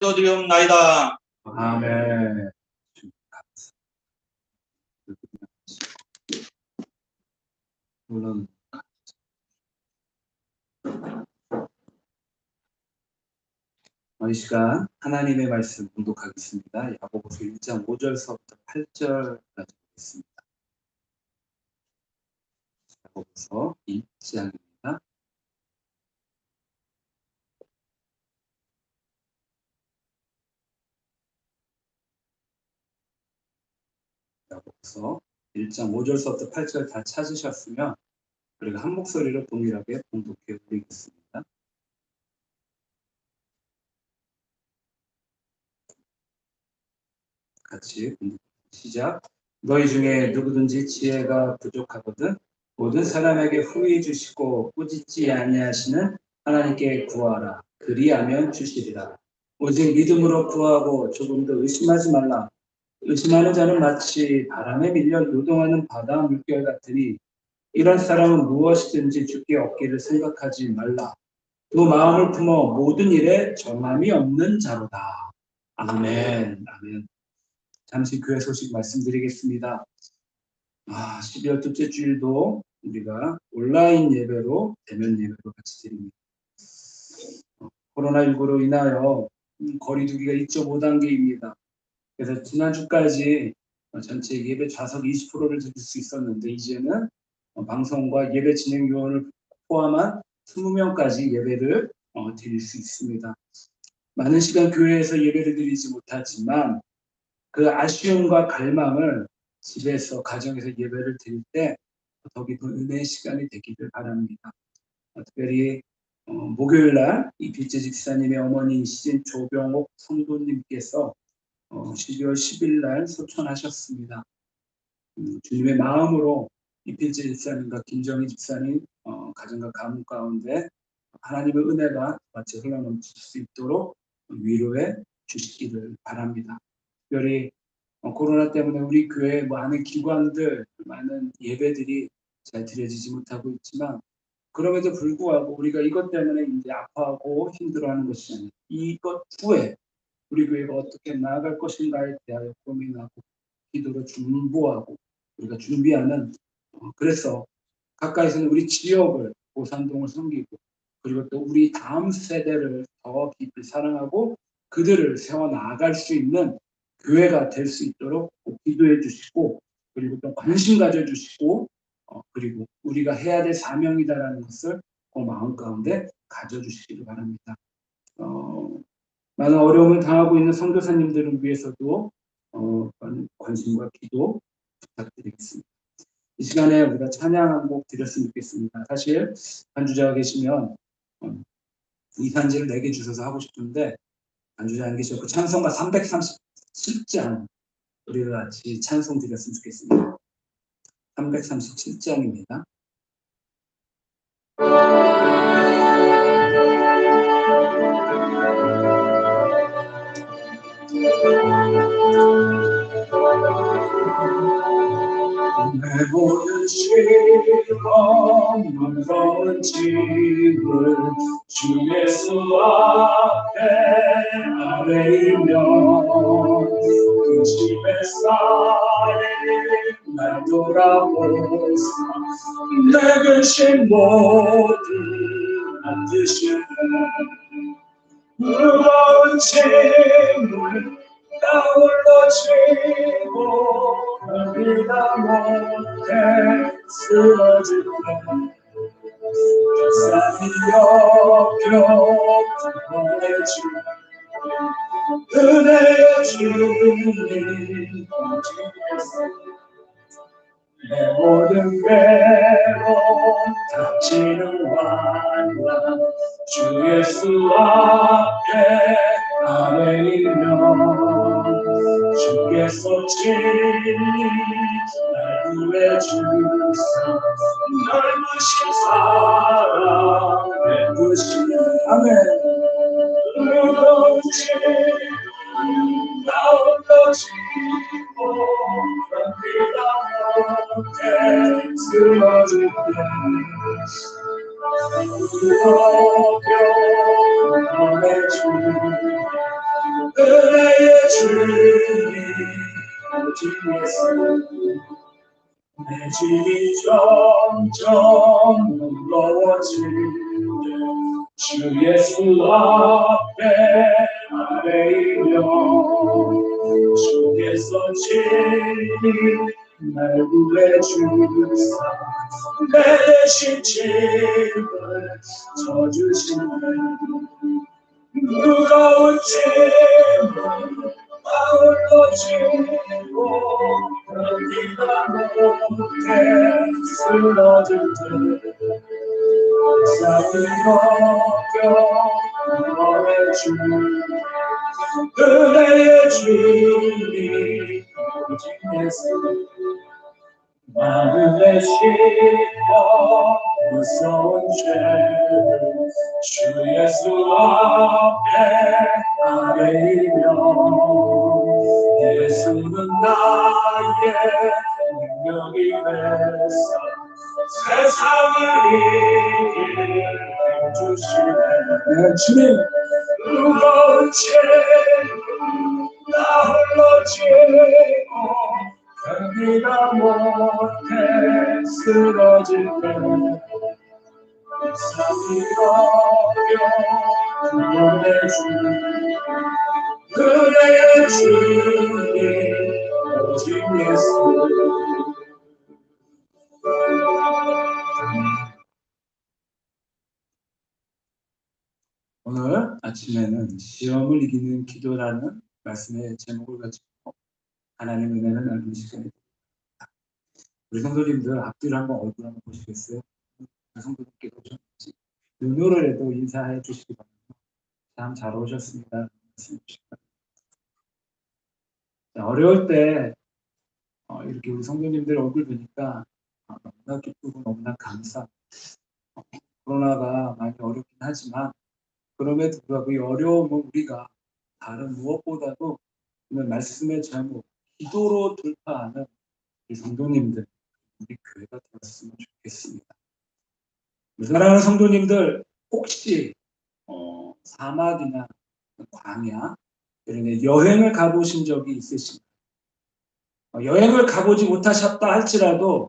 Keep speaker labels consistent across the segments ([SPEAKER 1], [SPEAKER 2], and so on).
[SPEAKER 1] 드리옵나이다.
[SPEAKER 2] 아멘. 물론 이 시간 하나님의 말씀 공독하겠습니다. 야고보서 1장 5절서부터 8절까지 보겠습니다. 야고보서 1장입니다. 야고보서 1장 5절서부터 8절 다 찾으셨으면 우리가 한 목소리로 동일하게 공독해 드리겠습니다. 같이 시작. 너희 중에 누구든지 지혜가 부족하거든 모든 사람에게 후히 주시고 꾸짖지 아니하시는 하나님께 구하라. 그리하면 주시리라. 오직 믿음으로 구하고 조금도 의심하지 말라. 의심하는 자는 마치 바람에 밀려 요동하는 바다 물결 같으니 이런 사람은 무엇이든지 주께 얻기를 생각하지 말라. 또 마음을 품어 모든 일에 정함이 없는 자로다. 아멘. 아멘. 잠시 교회 소식 말씀드리겠습니다. 12월 둘째 주일도 우리가 온라인 예배로 대면 예배로 같이 드립니다. 코로나19로 인하여 거리두기가 2.5단계입니다. 그래서 지난주까지 전체 예배 좌석 20%를 드릴 수 있었는데 이제는 방송과 예배 진행 요원을 포함한 20명까지 예배를 드릴 수 있습니다. 많은 시간 교회에서 예배를 드리지 못하지만 그 아쉬움과 갈망을 집에서 가정에서 예배를 드릴 때 더 깊은 은혜의 시간이 되기를 바랍니다. 특별히 목요일날 이필재 집사님의 어머니이신 조병옥 성도님께서 12월 10일날 소천하셨습니다. 주님의 마음으로 이필재 집사님과 김정희 집사님 가정과 가문 가운데 하나님의 은혜가 마치 흘러넘칠 수 있도록 위로해 주시기를 바랍니다. 특별히 코로나 때문에 우리 교회 많은 기관들, 많은 예배들이 잘 드려지지 못하고 있지만 그럼에도 불구하고 우리가 이것 때문에 이제 아파하고 힘들어하는 것이 아니라 이것 후에 우리 교회가 어떻게 나아갈 것인가에 대하여 고민하고 기도로 중보하고 우리가 준비하는 그래서 가까이서는 우리 지역을 고산동을 섬기고 그리고 또 우리 다음 세대를 더 깊이 사랑하고 그들을 세워나갈 수 있는 교회가 될 수 있도록 기도해 주시고 그리고 또 관심 가져주시고 그리고 우리가 해야 될 사명이다라는 것을 그 마음 가운데 가져주시기를 바랍니다. 많은 어려움을 당하고 있는 선교사님들을 위해서도 관심과 기도 부탁드리겠습니다. 이 시간에 우리가 찬양 한 곡 드렸으면 좋겠습니다. 사실 반주자가 계시면 이산지를 4개 주셔서 하고 싶은데 반주자 안 계셨고 찬송가 337장 우리가 같이 찬송 드렸으면 좋겠습니다. 337장입니다. 내 모든 시험 무거운 짐을 주 예수 앞에 아뢰이며 그 짐의 쌓인 날 돌아보사 내 근심 모두 만드시네 무거운 짐을 나 홀로 지고 너희가 못해 쓰러질 때 세상이 여겨 보내주 은혜의 주님 내 모든 괴로움 닥치는 환난 주 예수 앞에 아뢰이며 주께서 친히 날 구해주사 넓으신 사랑 베푸시네 아멘 무거운 짐 나 홀로 지고 견디다 못해 쓰러질 때 어려 보내주 은혜의 주님 오직 예수 내 짐이 점점 무거워질 때 주 예수 앞에 아뢰이며 주께서 친히 날 구해주사 내 대신 짐을 져주시네 무거운 짐을 아울러 지고 견디다 못해 쓰러질 때 작은 걱정 너의 주 은혜의 주님 오직 예수 마음에 싣고 무서운 죄를 주 예수 앞에 아뢰이며 예수는 나의 능력이 되사 세상을 이길 힘 주시네 주님 무거운 죄를 나 홀로 지고 견디다 못해 쓰러질 때 삶이 어려 구원의 주 은혜의 주님 오직 예수 오늘 아침에는 시험을 이기는 기도라는 말씀의 제목을 가지고 하나님의 은혜를 나누는 시간입니다. 우리 성도님들 앞뒤로 한번 얼굴 한번 보시겠어요? 성도님께 오셨는지 눈으로라도 인사해 주시기 바랍니다. 참 잘 오셨습니다. 어려울 때 이렇게 우리 성도님들 얼굴 보니까 너무나 기쁘고 너무나 감사. 코로나가 많이 어렵긴 하지만 그럼에도 불구하고 이 어려움은 우리가 다른 무엇보다도 오늘 말씀의 제목 기도로 돌파하는 우리 성도님들 우리 교회가 되었으면 좋겠습니다. 사랑하는 성도님들 혹시 사막이나 광야 이런 여행을 가보신 적이 있으신가요? 여행을 가보지 못하셨다 할지라도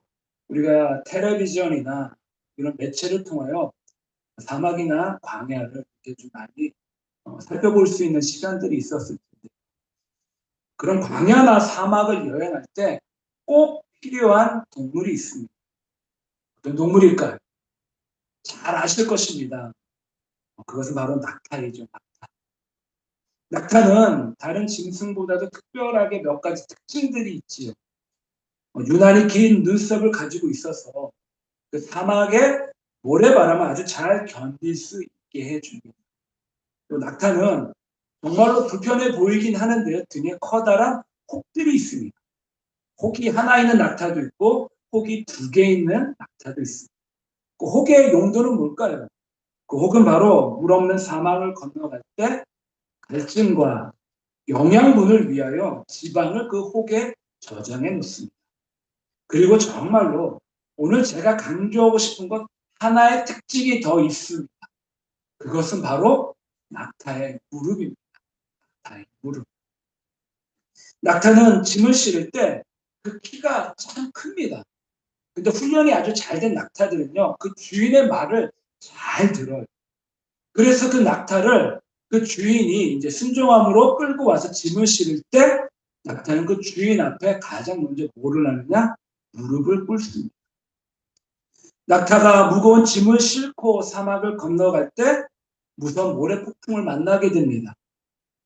[SPEAKER 2] 우리가 텔레비전이나 이런 매체를 통하여 사막이나 광야를 이렇게 좀 많이 살펴볼 수 있는 시간들이 있었을 텐데 그런 광야나 사막을 여행할 때 꼭 필요한 동물이 있습니다. 어떤 동물일까요? 잘 아실 것입니다. 그것은 바로 낙타이죠. 낙타는 다른 짐승보다도 특별하게 몇 가지 특징들이 있지요. 유난히 긴 눈썹을 가지고 있어서 그 사막의 모래바람을 아주 잘 견딜 수 있게 해줍니다. 또 낙타는 정말로 불편해 보이긴 하는데요. 등에 커다란 혹들이 있습니다. 혹이 하나 있는 낙타도 있고 혹이 2개 있는 낙타도 있습니다. 그 혹의 용도는 뭘까요? 그 혹은 바로 물 없는 사막을 건너갈 때 갈증과 영양분을 위하여 지방을 그 혹에 저장해 놓습니다. 그리고 정말로 오늘 제가 강조하고 싶은 것 하나의 특징이 더 있습니다. 그것은 바로 낙타의 무릎입니다. 낙타의 무릎. 낙타는 짐을 실을 때 그 키가 참 큽니다. 근데 훈련이 아주 잘 된 낙타들은요, 그 주인의 말을 잘 들어요. 그래서 그 낙타를 그 주인이 이제 순종함으로 끌고 와서 짐을 실을 때 낙타는 그 주인 앞에 가장 먼저 뭐를 하느냐? 무릎을 꿇습니다. 낙타가 무거운 짐을 싣고 사막을 건너갈 때 무서운 모래폭풍을 만나게 됩니다.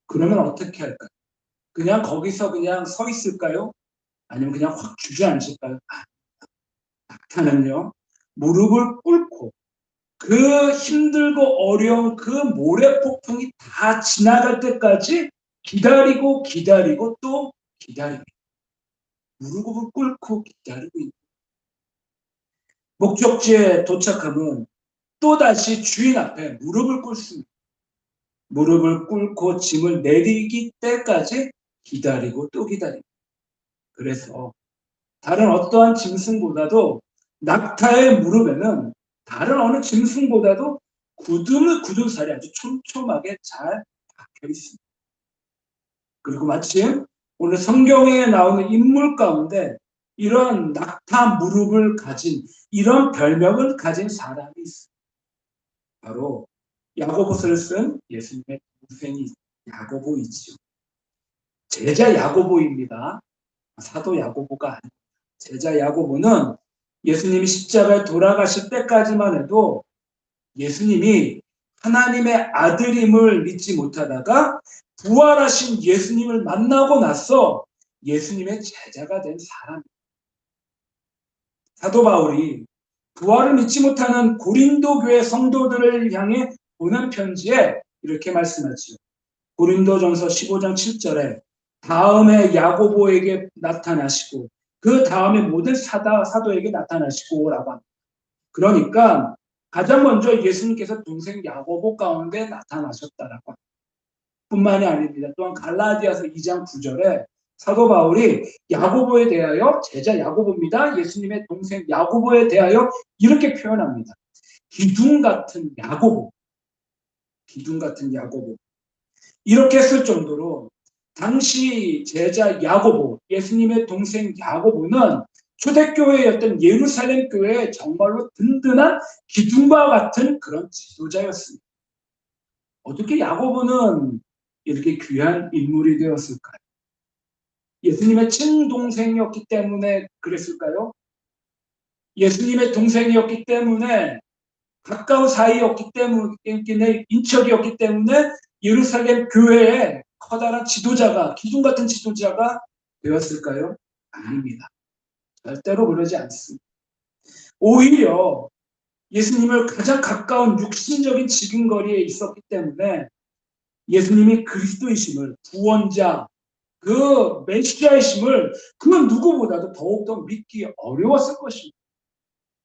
[SPEAKER 2] 그러면 어떻게 할까요? 그냥 거기서 그냥 서 있을까요? 아니면 그냥 확 주저앉을까요? 낙타는요, 무릎을 꿇고 그 힘들고 어려운 그 모래폭풍이 다 지나갈 때까지 기다리고 또 기다립니다. 무릎을 꿇고 기다리고 있는 목적지에 도착하면 또다시 주인 앞에 무릎을 꿇습니다. 무릎을 꿇고 짐을 내리기 때까지 기다리고 또 기다립니다. 그래서 다른 어떠한 짐승보다도 낙타의 무릎에는 다른 어느 짐승보다도 굳은살이 아주 촘촘하게 잘 박혀 있습니다. 그리고 마침 오늘 성경에 나오는 인물 가운데 이런 낙타 무릎을 가진, 이런 별명을 가진 사람이 있어요. 바로 야고보서를 쓴 예수님의 동생이 야고보이지요. 제자 야고보입니다. 사도 야고보가 아니에요. 제자 야고보는 예수님이 십자가에 돌아가실 때까지만 해도 예수님이 하나님의 아들임을 믿지 못하다가 부활하신 예수님을 만나고 나서 예수님의 제자가 된 사람입니다. 사도 바울이 부활을 믿지 못하는 고린도 교회 성도들을 향해 보낸 편지에 이렇게 말씀하지요. 고린도전서 15장 7절에 다음에 야고보에게 나타나시고 그 다음에 모든 사도에게 나타나시고 라고 합니다. 그러니까 가장 먼저 예수님께서 동생 야고보 가운데 나타나셨다라고 합니다. 뿐만이 아닙니다. 또한 갈라디아서 2장 9절에 사도 바울이 야고보에 대하여, 제자 야고보입니다, 예수님의 동생 야고보에 대하여 이렇게 표현합니다. 기둥 같은 야고보, 기둥 같은 야고보. 이렇게 쓸 정도로 당시 제자 야고보, 예수님의 동생 야고보는 초대교회였던 예루살렘 교회의 정말로 든든한 기둥과 같은 그런 지도자였습니다. 어떻게 야고보는 이렇게 귀한 인물이 되었을까요? 예수님의 친동생이었기 때문에 그랬을까요? 예수님의 동생이었기 때문에, 가까운 사이였기 때문에, 인척이었기 때문에 예루살렘 교회의 커다란 지도자가, 기둥 같은 지도자가 되었을까요? 아닙니다. 절대로 그러지 않습니다. 오히려 예수님을 가장 가까운 육신적인 지근거리에 있었기 때문에 예수님이 그리스도이심을, 구원자, 그 메시아이심을 그 누구보다도 더욱더 믿기 어려웠을 것입니다.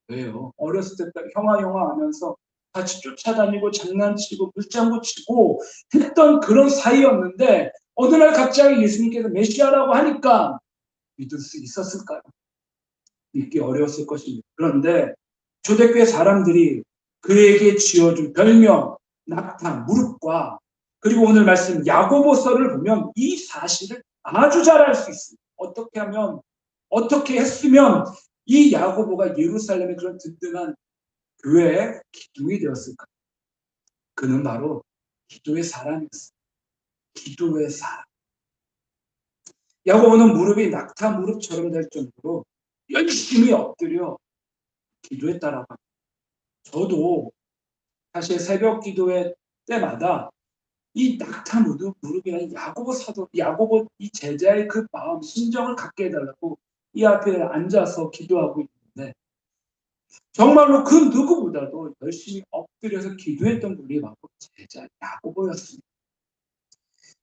[SPEAKER 2] 왜요? 어렸을 때부터 형아 하면서 같이 쫓아다니고 장난치고 물장구 치고 했던 그런 사이였는데 어느 날 갑자기 예수님께서 메시아라고 하니까 믿을 수 있었을까요? 믿기 어려웠을 것입니다. 그런데 초대교회 사람들이 그에게 지어준 별명, 낙타, 무릎과 그리고 오늘 말씀 야고보서를 보면 이 사실을 아주 잘 알 수 있습니다. 어떻게 하면, 어떻게 했으면 이 야고보가 예루살렘의 그런 든든한 교회의 기둥이 되었을까? 그는 바로 기도의 사람이었어요. 기도의 사람. 야고보는 무릎이 낙타 무릎처럼 될 정도로 열심히 엎드려 기도했다라고 합니다. 저도 사실 새벽 기도회 때마다 이 낙타 무릎이라는 야고보 사도, 야고보 이 제자의 그 마음, 심정을 갖게 해달라고 이 앞에 앉아서 기도하고 있는데 정말로 그 누구보다도 열심히 엎드려서 기도했던 분이 바로 제자 야고보였습니다.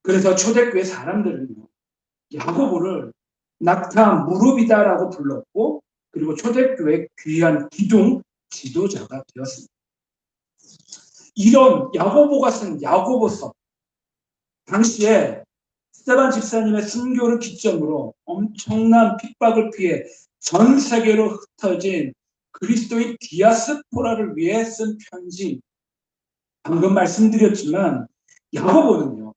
[SPEAKER 2] 그래서 초대교회 사람들은 야고보를 낙타 무릎이다라고 불렀고 그리고 초대교회 귀한 기둥 지도자가 되었습니다. 이런 야고보가 쓴 야고보서, 당시에 스데반 집사님의 순교를 기점으로 엄청난 핍박을 피해 전 세계로 흩어진 그리스도의 디아스포라를 위해 쓴 편지. 방금 말씀드렸지만 야고보는요,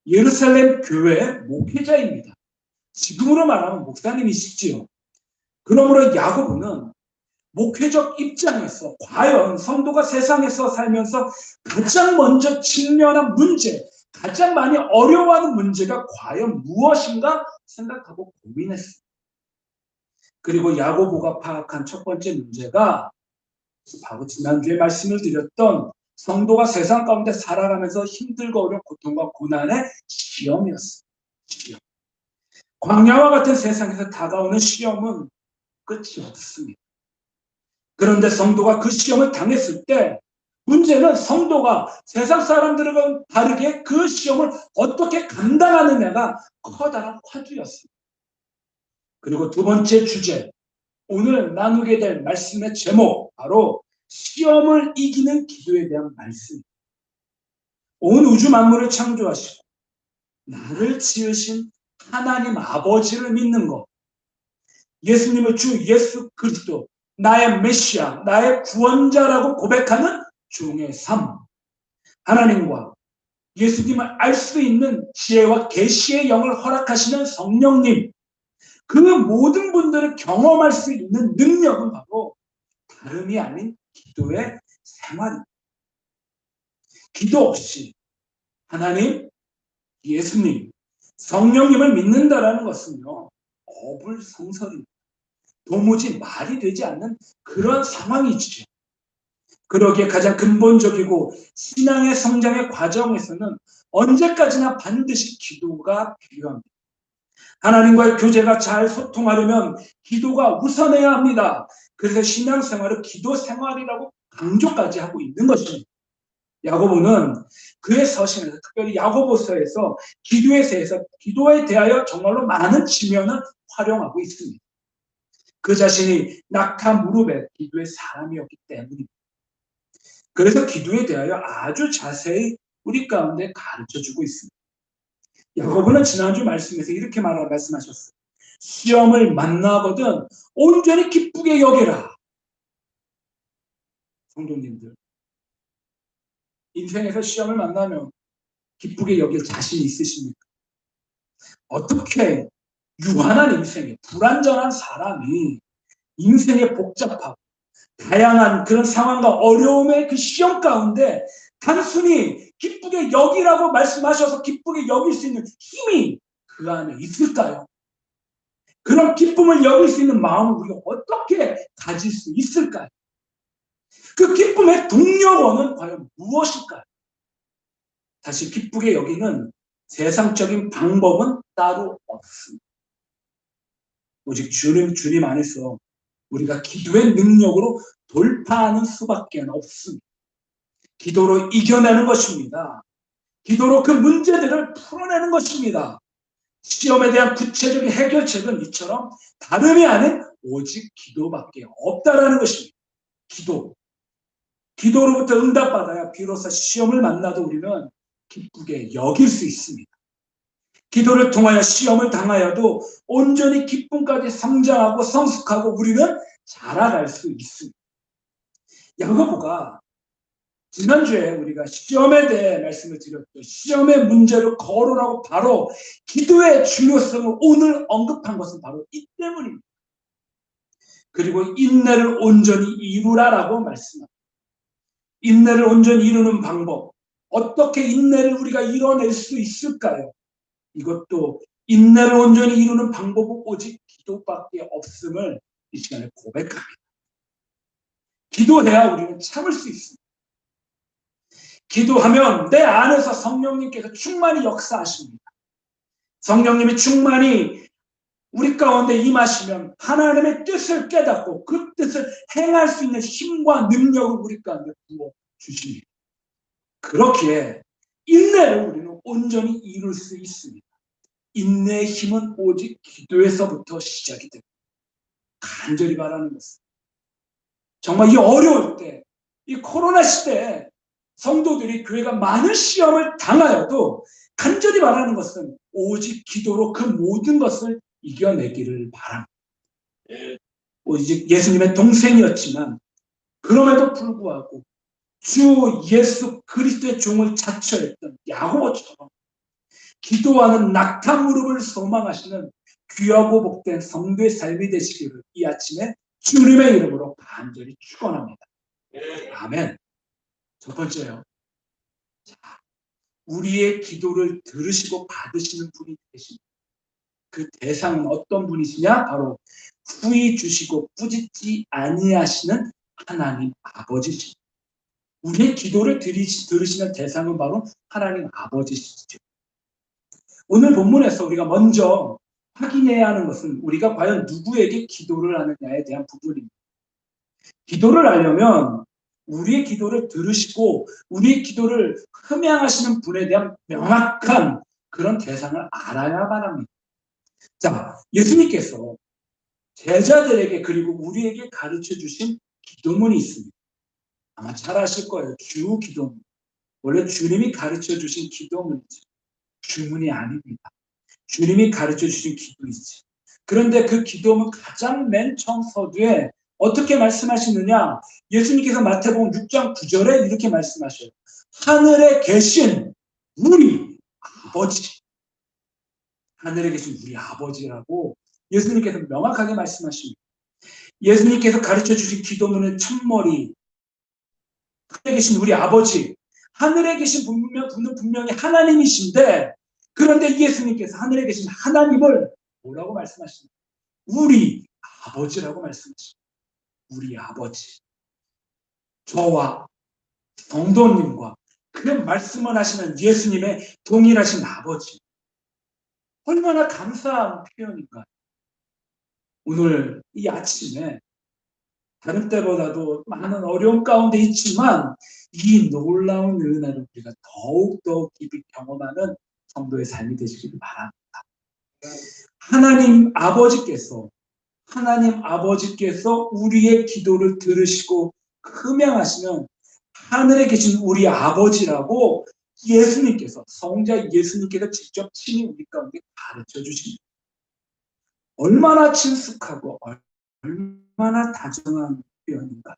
[SPEAKER 2] 예루살렘 교회 목회자입니다. 지금으로 말하면 목사님이시지요. 그러므로 야고보는 목회적 입장에서 과연 성도가 세상에서 살면서 가장 먼저 직면한 문제, 가장 많이 어려워하는 문제가 과연 무엇인가 생각하고 고민했습니다. 그리고 야고보가 파악한 첫 번째 문제가 바로 지난주에 말씀을 드렸던 성도가 세상 가운데 살아가면서 힘들고 어려운 고통과 고난의 시험이었어요. 시험. 광야와 같은 세상에서 다가오는 시험은 끝이 없습니다. 그런데 성도가 그 시험을 당했을 때 문제는 성도가 세상 사람들과 다르게 그 시험을 어떻게 감당하느냐가 커다란 화두였습니다. 그리고 두 번째 주제, 오늘 나누게 될 말씀의 제목, 바로 시험을 이기는 기도에 대한 말씀. 온 우주 만물을 창조하시고 나를 지으신 하나님 아버지를 믿는 것, 예수님을 주 예수 그리스도, 나의 메시아, 나의 구원자라고 고백하는 종의 삶, 하나님과 예수님을 알 수 있는 지혜와 계시의 영을 허락하시는 성령님, 그 모든 분들을 경험할 수 있는 능력은 바로 다름이 아닌 기도의 생활입니다. 기도 없이 하나님, 예수님, 성령님을 믿는다라는 것은요, 어불성설입니다. 도무지 말이 되지 않는 그런 상황이죠. 그러기에 가장 근본적이고 신앙의 성장의 과정에서는 언제까지나 반드시 기도가 필요합니다. 하나님과의 교제가 잘 소통하려면 기도가 우선해야 합니다. 그래서 신앙생활을 기도생활이라고 강조까지 하고 있는 것입니다. 야고보는 그의 서신에서, 특별히 야고보서에서 기도에 대하여 정말로 많은 지면을 활용하고 있습니다. 그 자신이 낙타 무릎에 기도의 사람이었기 때문입니다. 그래서 기도에 대하여 아주 자세히 우리 가운데 가르쳐주고 있습니다. 야고보는 지난주 말씀에서 이렇게 말씀하셨어요. 시험을 만나거든 온전히 기쁘게 여겨라. 성도님들, 인생에서 시험을 만나면 기쁘게 여길 자신이 있으십니까? 어떻게 유한한 인생에 불완전한 사람이 인생에 복잡하고 다양한 그런 상황과 어려움의 그 시험 가운데 단순히 기쁘게 여기라고 말씀하셔서 기쁘게 여길 수 있는 힘이 그 안에 있을까요? 그런 기쁨을 여길 수 있는 마음을 우리가 어떻게 가질 수 있을까요? 그 기쁨의 동력원은 과연 무엇일까요? 다시 기쁘게 여기는 세상적인 방법은 따로 없습니다. 오직 주님 안에서 우리가 기도의 능력으로 돌파하는 수밖에 없습니다. 기도로 이겨내는 것입니다. 기도로 그 문제들을 풀어내는 것입니다. 시험에 대한 구체적인 해결책은 이처럼 다름이 아닌 오직 기도밖에 없다라는 것입니다. 기도로부터 응답받아야 비로소 시험을 만나도 우리는 기쁘게 여길 수 있습니다. 기도를 통하여 시험을 당하여도 온전히 기쁨까지 성장하고 성숙하고 우리는 자라갈 수 있습니다. 야고보가 지난주에 우리가 시험에 대해 말씀을 드렸죠. 시험의 문제를 거론하고 바로 기도의 중요성을 오늘 언급한 것은 바로 이 때문입니다. 그리고 인내를 온전히 이루라라고 말씀합니다. 인내를 온전히 이루는 방법, 어떻게 인내를 우리가 이뤄낼 수 있을까요? 이것도 인내를 온전히 이루는 방법은 오직 기도밖에 없음을 이 시간에 고백합니다. 기도해야 우리는 참을 수 있습니다. 기도하면 내 안에서 성령님께서 충만히 역사하십니다. 성령님이 충만히 우리 가운데 임하시면 하나님의 뜻을 깨닫고 그 뜻을 행할 수 있는 힘과 능력을 우리 가운데 부어주십니다. 그렇기에 인내를 우리는 온전히 이룰 수 있습니다. 인내의 힘은 오직 기도에서부터 시작이 됩니다. 간절히 바라는 것은 정말 이 어려울 때, 이 코로나 시대에 성도들이 교회가 많은 시험을 당하여도 간절히 바라는 것은 오직 기도로 그 모든 것을 이겨내기를 바랍니다. 오직 예수님의 동생이었지만 그럼에도 불구하고 주 예수 그리스도의 종을 자처했던 야고보처럼 기도하는 낙타 무릎을 소망하시는 귀하고 복된 성도의 삶이 되시기를 이 아침에 주님의 이름으로 간절히 축원합니다. 아멘. 첫 번째요. 자, 우리의 기도를 들으시고 받으시는 분이 계십니다. 그 대상은 어떤 분이시냐? 바로 후히 주시고 꾸짖지 아니하시는 하나님 아버지십니다. 우리의 기도를 들으시는 대상은 바로 하나님 아버지시죠. 오늘 본문에서 우리가 먼저 확인해야 하는 것은 우리가 과연 누구에게 기도를 하느냐에 대한 부분입니다. 기도를 하려면 우리의 기도를 들으시고 우리의 기도를 흠양하시는 분에 대한 명확한 그런 대상을 알아야만 합니다. 자, 예수님께서 제자들에게 그리고 우리에게 가르쳐 주신 기도문이 있습니다. 아마 잘 아실 거예요. 주 기도문. 원래 주님이 가르쳐 주신 기도문이죠. 주문이 아닙니다. 주님이 가르쳐 주신 기도이지. 그런데 그 기도문 가장 맨 처음 서두에 어떻게 말씀하시느냐? 예수님께서 마태복음 6장 9절에 이렇게 말씀하셔요. 하늘에 계신 우리 아버지, 하늘에 계신 우리 아버지라고 예수님께서 명확하게 말씀하십니다. 예수님께서 가르쳐 주신 기도문은 첫머리, 하늘에 계신 우리 아버지, 하늘에 계신 분은 분명히 하나님이신데, 그런데 예수님께서 하늘에 계신 하나님을 뭐라고 말씀하십니까? 우리 아버지라고 말씀하십니다. 우리 아버지. 저와 성도님과 그 말씀을 하시는 예수님의 동일하신 아버지. 얼마나 감사한 표현인가요? 오늘 이 아침에 다른 때보다도 많은 어려움 가운데 있지만 이 놀라운 은혜를 우리가 더욱더 깊이 경험하는 성도의 삶이 되시기를 바랍니다. 하나님 아버지께서 우리의 기도를 들으시고 흠양하시는 하늘에 계신 우리 아버지라고 예수님께서, 성자 예수님께서 직접 친히 우리 가운데 가르쳐 주십니다. 얼마나 친숙하고 얼마나 다정한 표현인가.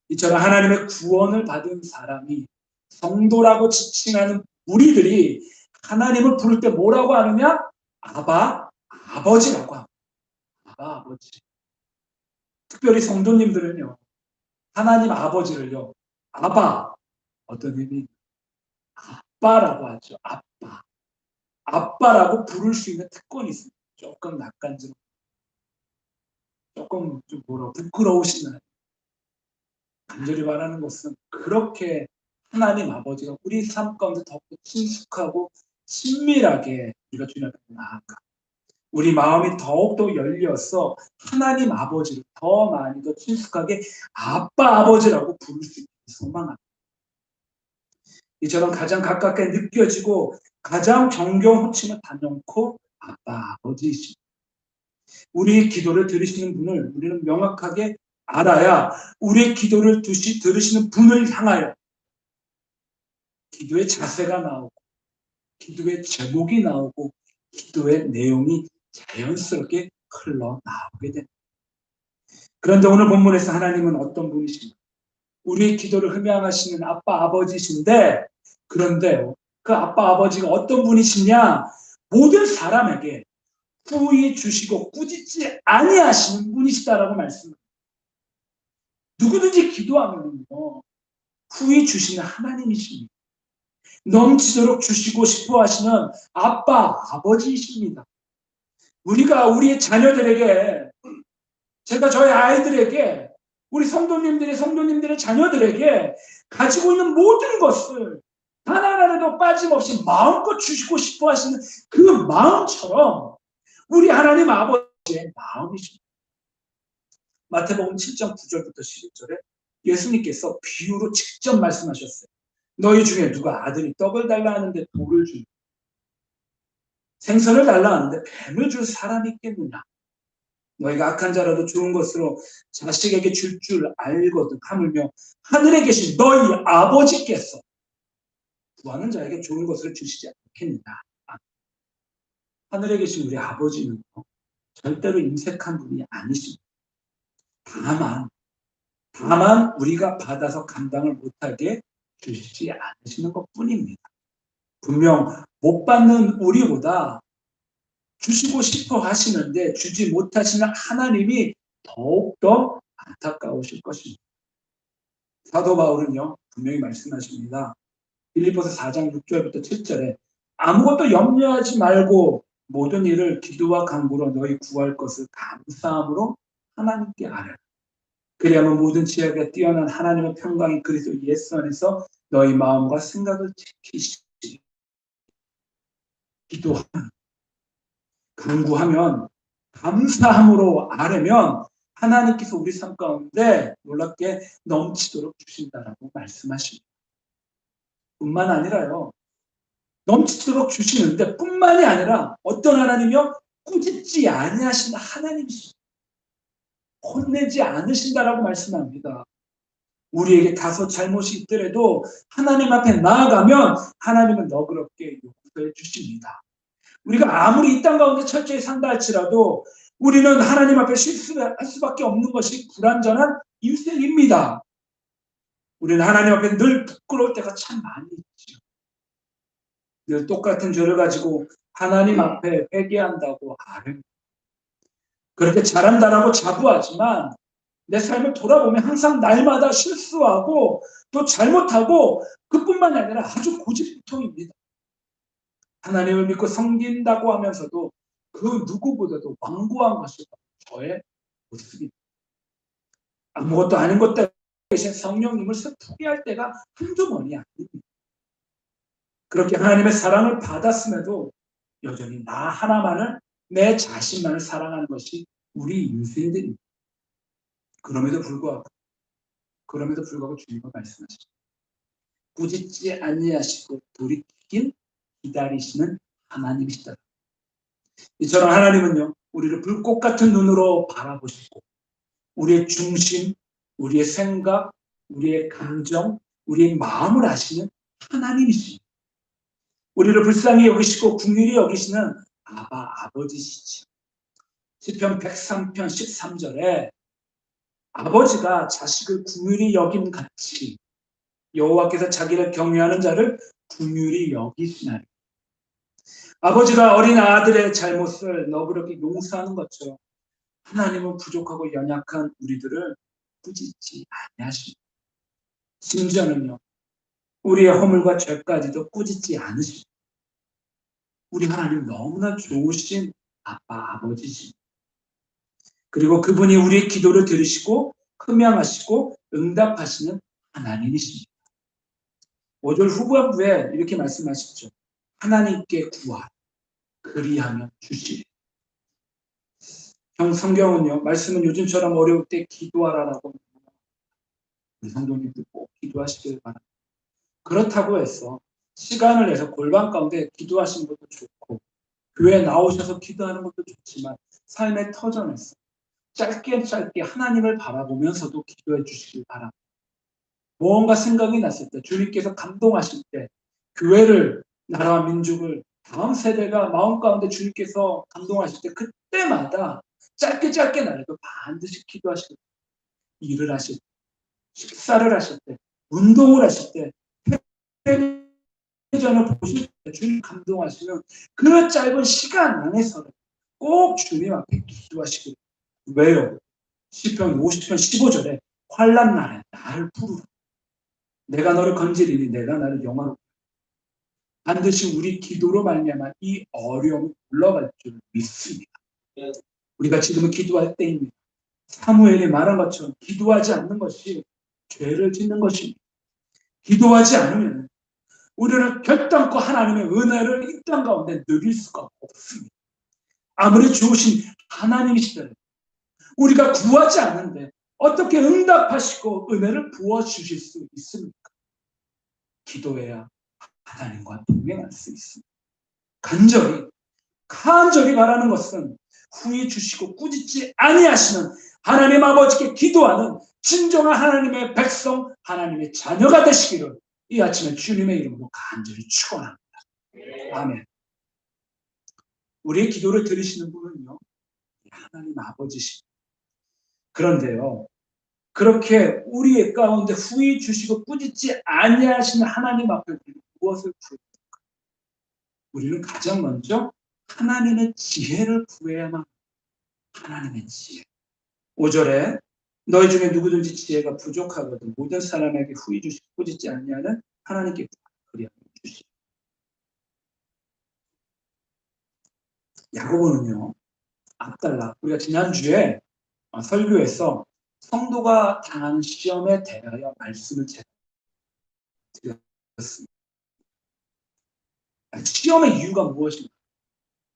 [SPEAKER 2] 이처럼 하나님의 구원을 받은 사람이, 성도라고 지칭하는 우리들이 하나님을 부를 때 뭐라고 하느냐? 아바, 아버지라고 합니다. 아바, 아버지. 특별히 성도님들은요, 하나님 아버지를요, 아바, 어떤 의미? 아빠라고 하죠. 아빠. 아빠라고 부를 수 있는 특권이 있습니다. 조금 낯간지럽고, 조금 좀 부끄러우시나요? 간절히 말하는 것은 그렇게 하나님 아버지가 우리 삶 가운데 더욱더 친숙하고 친밀하게 우리가 주님 앞에 나아가, 우리 마음이 더욱더 열려서 하나님 아버지를 더 많이 더 친숙하게 아빠 아버지라고 부를 수 있게 소망합니다. 이처럼 가장 가깝게 느껴지고 가장 정겨운 호칭은 단연코 아빠 아버지이십니다. 우리의 기도를 들으시는 분을 우리는 명확하게 알아야 우리의 기도를 들으시는 분을 향하여 기도의 자세가 나오고, 기도의 제목이 나오고, 기도의 내용이 자연스럽게 흘러나오게 됩니다. 그런데 오늘 본문에서 하나님은 어떤 분이십니까? 우리의 기도를 흠양하시는 아빠 아버지신데, 그런데 그 아빠 아버지가 어떤 분이시냐? 모든 사람에게 후히 주시고 꾸짖지 아니하시는 분이시다라고 말씀합니다. 누구든지 기도하면요, 후히 주시는 하나님이십니다. 넘치도록 주시고 싶어 하시는 아빠, 아버지이십니다. 우리가 우리의 자녀들에게, 제가 저희 아이들에게, 우리 성도님들의 자녀들에게 가지고 있는 모든 것을 단 하나라도 빠짐없이 마음껏 주시고 싶어 하시는 그 마음처럼 우리 하나님 아버지의 마음이십니다. 마태복음 7장 9절부터 11절에 예수님께서 비유로 직접 말씀하셨어요. 너희 중에 누가 아들이 떡을 달라 하는데 돌을 주냐? 생선을 달라 하는데 뱀을 줄 사람이 있겠느냐? 너희가 악한 자라도 좋은 것으로 자식에게 줄 줄 알거든 하물며 하늘에 계신 너희 아버지께서 구하는 자에게 좋은 것을 주시지 않겠느냐? 하늘에 계신 우리 아버지는 절대로 인색한 분이 아니십니다. 다만 우리가 받아서 감당을 못하게 주시지 않으시는 것뿐입니다. 분명 못 받는 우리보다 주시고 싶어 하시는데 주지 못하시는 하나님이 더욱더 안타까우실 것입니다. 사도 바울은요, 분명히 말씀하십니다. 빌립보서 4장 6절부터 7절에 아무것도 염려하지 말고 모든 일을 기도와 간구로 너희 구할 것을 감사함으로 하나님께 아뢰라. 그리하면 모든 지혜가 뛰어난 하나님의 평강이 그리스도 예수 안에서 너희 마음과 생각을 지키시리. 기도하면, 간구하면, 감사함으로 아뢰면 하나님께서 우리 삶 가운데 놀랍게 넘치도록 주신다라고 말씀하십니다. 뿐만 아니라요, 넘치도록 주시는데 뿐만이 아니라 어떤 하나님이요? 꾸짖지 아니하시는 하나님이십니다. 혼내지 않으신다라고 말씀합니다. 우리에게 다소 잘못이 있더라도 하나님 앞에 나아가면 하나님은 너그럽게 용서해 주십니다. 우리가 아무리 이 땅 가운데 철저히 산다 할지라도 우리는 하나님 앞에 실수할 수밖에 없는 것이 불완전한 인생입니다. 우리는 하나님 앞에 늘 부끄러울 때가 참 많이 있죠. 늘 똑같은 죄를 가지고 하나님 앞에 회개한다고 아뢰. 그렇게 잘한다라고 자부하지만 내 삶을 돌아보면 항상 날마다 실수하고 또 잘못하고 그뿐만 아니라 아주 고집부통입니다. 하나님을 믿고 섬긴다고 하면서도 그 누구보다도 완고한 것이 저의 모습입니다. 아무것도 아닌 것 대신 성령님을 슬프게 할 때가 한두 번이 아닙니다. 그렇게 하나님의 사랑을 받았음에도 여전히 나 하나만을, 내 자신만을 사랑하는 것이 우리 인생들입니다. 그럼에도 불구하고 주님은 말씀하시죠. 꾸짖지 아니하시고 돌이키긴 기다리시는 하나님이시다. 이처럼 하나님은요, 우리를 불꽃 같은 눈으로 바라보시고 우리의 중심, 우리의 생각, 우리의 감정, 우리의 마음을 아시는 하나님이십니다. 우리를 불쌍히 여기시고 긍휼히 여기시는 아버지시죠. 시편 103편 13절에 아버지가 자식을 긍휼히 여김 같이 여호와께서 자기를 경외하는 자를 긍휼히 여기시나니. 아버지가 어린 아들의 잘못을 너그럽게 용서하는 것처럼 하나님은 부족하고 연약한 우리들을 꾸짖지 아니하십니다. 심지어는요, 우리의 허물과 죄까지도 꾸짖지 않으십니다. 우리 하나님 너무나 좋으신 아버지십니다. 그리고 그분이 우리의 기도를 들으시고 흠양하시고 응답하시는 하나님이십니다. 5절 후반부에 이렇게 말씀하시죠. 하나님께 구하라. 그리하면 주시리. 성경은요, 말씀은 요즘처럼 어려울 때 기도하라라고 우리 성도님들 꼭 기도하시길 바랍니다. 그렇다고 해서 시간을 내서 골방 가운데 기도하시는 것도 좋고 교회에 나오셔서 기도하는 것도 좋지만 삶의 터전에서 짧게 하나님을 바라보면서도 기도해 주시길 바랍니다. 무언가 생각이 났을 때, 주님께서 감동하실 때, 교회를, 나라와 민족을, 다음 세대가 마음 가운데 주님께서 감동하실 때 그때마다 짧게 나라도 반드시 기도하시고, 일을 하실 때, 식사를 하실 때, 운동을 하실 때, 텔레비전을 보실 때 주님 감동하시면 그 짧은 시간 안에서는 꼭 주님 앞에 기도하시고. 왜요? 시편 50편 15절에 환난 날에 나를 부르라. 내가 너를 건지리니 내가 나를 영화롭게. 반드시 우리 기도로 말미암아 이 어려움이 올라갈 줄 믿습니다. 우리가 지금은 기도할 때입니다. 사무엘이 말한 것처럼 기도하지 않는 것이 죄를 짓는 것입니다. 기도하지 않으면 우리는 결단코 하나님의 은혜를 이 땅 가운데 누릴 수가 없습니다. 아무리 좋으신 하나님이시더라도 우리가 구하지 않는데 어떻게 응답하시고 은혜를 부어주실 수 있습니까? 기도해야 하나님과 동행할 수 있습니다. 간절히 바라는 것은 후히 주시고 꾸짖지 아니하시는 하나님 아버지께 기도하는 진정한 하나님의 백성, 하나님의 자녀가 되시기를 이 아침에 주님의 이름으로 간절히 축원합니다. 아멘. 우리의 기도를 들으시는 분은요, 하나님 아버지십니다. 그런데요, 그렇게 우리의 가운데 후히 주시고 꾸짖지 아니하시는 하나님 앞에 우리는 무엇을 구합니까? 우리는 가장 먼저 하나님의 지혜를 구해야만 합니다. 하나님의 지혜. 5절에 너희 중에 누구든지 지혜가 부족하거든 모든 사람에게 후히 주시고 꾸짖지 아니하는 하나님께 그리하여 주시오. 야고보는요, 앞달라 우리가 지난주에 설교에서 성도가 당하는 시험에 대하여 말씀을 드렸습니다. 시험의 이유가 무엇인가?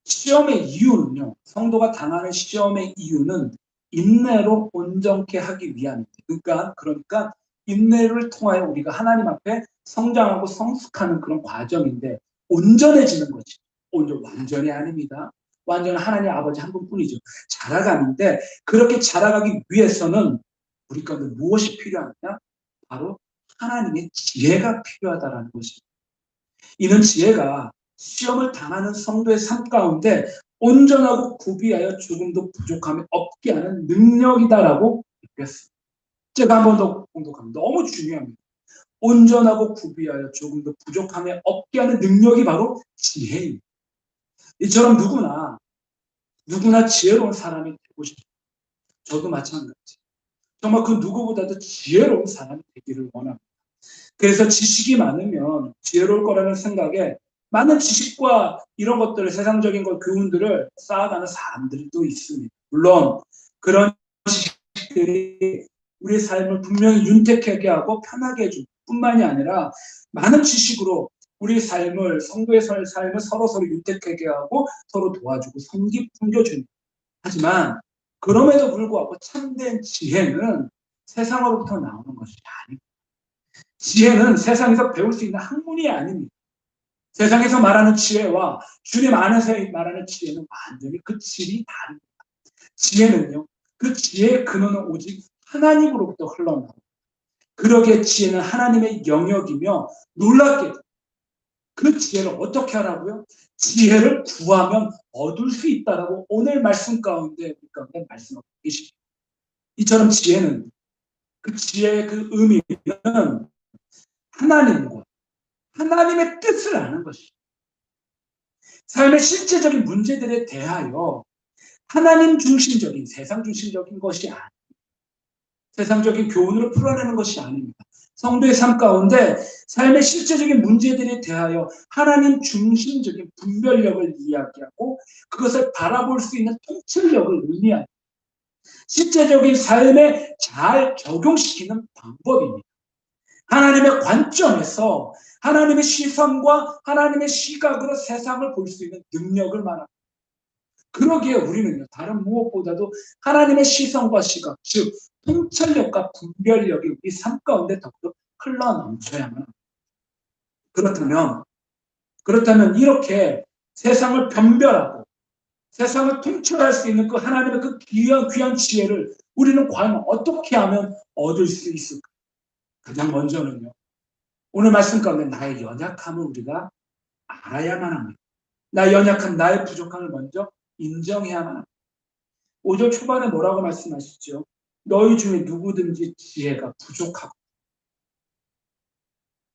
[SPEAKER 2] 시험의 이유는요, 성도가 당하는 시험의 이유는 인내로 온전케 하기 위함입니다. 그러니까 인내를 통하여 우리가 하나님 앞에 성장하고 성숙하는 그런 과정인데 온전해지는 것이 완전히 아닙니다. 완전한 하나님 아버지 한 분뿐이죠. 자라가는데 그렇게 자라가기 위해서는 우리 가운데 무엇이 필요하냐? 바로 하나님의 지혜가 필요하다라는 것입니다. 이는 지혜가 시험을 당하는 성도의 삶 가운데 온전하고 구비하여 조금도 부족함이 없게 하는 능력이다라고 느꼈습니다. 제가 한 번 더 공독하면 너무 중요합니다. 온전하고 구비하여 조금 더 부족함에 없게 하는 능력이 바로 지혜입니다. 이처럼 누구나 지혜로운 사람이 되고 싶어요. 저도 마찬가지. 정말 그 누구보다도 지혜로운 사람이 되기를 원합니다. 그래서 지식이 많으면 지혜로울 거라는 생각에 많은 지식과 이런 것들을, 세상적인 것, 교훈들을 쌓아가는 사람들도 있습니다. 물론 그런 지식들이 우리의 삶을 분명히 윤택하게 하고 편하게 해줄 뿐만이 아니라 많은 지식으로 우리 삶을, 성도의 삶을 서로 윤택하게 하고 서로 도와주고 섬겨주는. 하지만 그럼에도 불구하고 참된 지혜는 세상으로부터 나오는 것이 아닙니다. 지혜는 세상에서 배울 수 있는 학문이 아닙니다. 세상에서 말하는 지혜와 주님 안에서 말하는 지혜는 완전히 그 질이 다릅니다. 지혜는요, 그 지혜의 근원은 오직 하나님으로부터 흘러나옵니다. 그러기에 지혜는 하나님의 영역이며, 놀랍게도 그 지혜를 어떻게 하라고요? 지혜를 구하면 얻을 수 있다라고 오늘 말씀 가운데 말씀하고 계십니다. 이처럼 지혜는, 그 지혜의 그 의미는 하나님과 하나님의 뜻을 아는 것입니다. 삶의 실제적인 문제들에 대하여 하나님 중심적인, 세상 중심적인 것이 아닙니다. 세상적인 교훈으로 풀어내는 것이 아닙니다. 성도의 삶 가운데 삶의 실제적인 문제들에 대하여 하나님 중심적인 분별력을 이야기하고 그것을 바라볼 수 있는 통찰력을 의미합니다. 실제적인 삶에 잘 적용시키는 방법입니다. 하나님의 관점에서 하나님의 시선과 하나님의 시각으로 세상을 볼 수 있는 능력을 말합니다. 그러기에 우리는요, 다른 무엇보다도 하나님의 시선과 시각, 즉 통찰력과 분별력이 우리 삶 가운데 더욱더 흘러넘쳐야만 합니다. 그렇다면 이렇게 세상을 변별하고 세상을 통찰할 수 있는 그 하나님의 그 귀한 지혜를 우리는 과연 어떻게 하면 얻을 수 있을까? 가장 먼저는요, 오늘 말씀 가운데 나의 연약함을 우리가 알아야만 합니다. 나의 연약함, 나의 부족함을 먼저 인정해야만 합니다. 5절 초반에 뭐라고 말씀하시죠? 너희 중에 누구든지 지혜가 부족하고.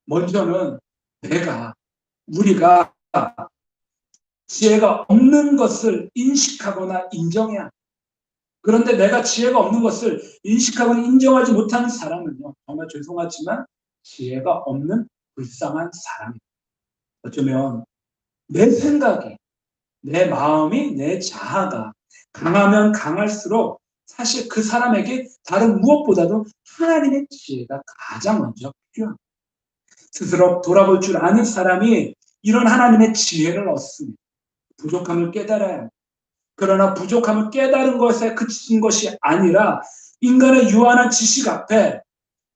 [SPEAKER 2] 먼저는 우리가 지혜가 없는 것을 인식하거나 인정해야 합니다. 그런데 내가 지혜가 없는 것을 인식하거나 인정하지 못하는 사람은요, 정말 죄송하지만 지혜가 없는 불쌍한 사람입니다. 어쩌면 내 생각이, 내 마음이, 내 자아가 강하면 강할수록 사실 그 사람에게 다른 무엇보다도 하나님의 지혜가 가장 먼저 필요합니다. 스스로 돌아볼 줄 아는 사람이 이런 하나님의 지혜를 얻습니다. 부족함을 깨달아야 합니다. 그러나 부족함을 깨달은 것에 그친 것이 아니라 인간의 유한한 지식 앞에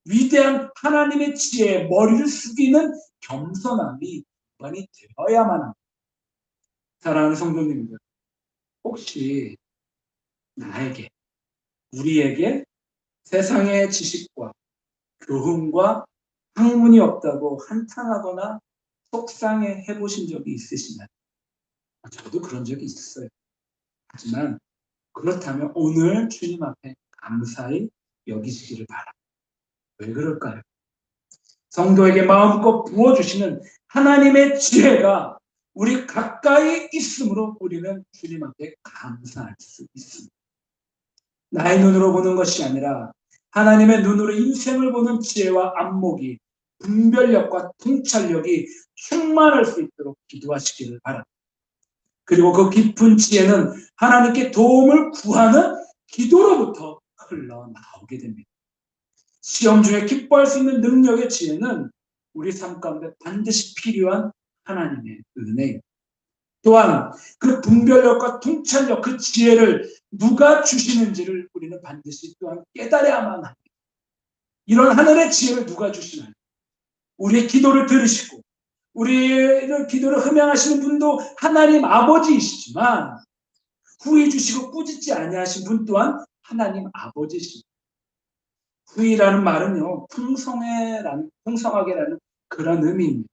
[SPEAKER 2] 위대한 하나님의 지혜에 머리를 숙이는 겸손함이 일반이 되어야만 합니다. 사랑하는 성도님들, 혹시 우리에게 세상의 지식과 교훈과 학문이 없다고 한탄하거나 속상해 해보신 적이 있으시나요? 저도 그런 적이 있었어요. 하지만 그렇다면 오늘 주님 앞에 감사히 여기시기를 바랍니다. 왜 그럴까요? 성도에게 마음껏 부어주시는 하나님의 지혜가 우리 가까이 있으므로 우리는 주님 앞에 감사할 수 있습니다. 나의 눈으로 보는 것이 아니라 하나님의 눈으로 인생을 보는 지혜와 안목이, 분별력과 통찰력이 충만할 수 있도록 기도하시기를 바랍니다. 그리고 그 깊은 지혜는 하나님께 도움을 구하는 기도로부터 흘러나오게 됩니다. 시험 중에 기뻐할 수 있는 능력의 지혜는 우리 삶 가운데 반드시 필요한 하나님의 은혜입니다. 또한 그 분별력과 통찰력, 그 지혜를 누가 주시는지를 우리는 반드시 또한 깨달아야만 합니다. 이런 하늘의 지혜를 누가 주시나요? 우리의 기도를 들으시고 우리의 기도를 흠양하시는 분도 하나님 아버지이시지만 후히 주시고 꾸짖지 아니하신 분 또한 하나님 아버지이십니다. 후히라는 말은요, 풍성하게라는 그런 의미입니다.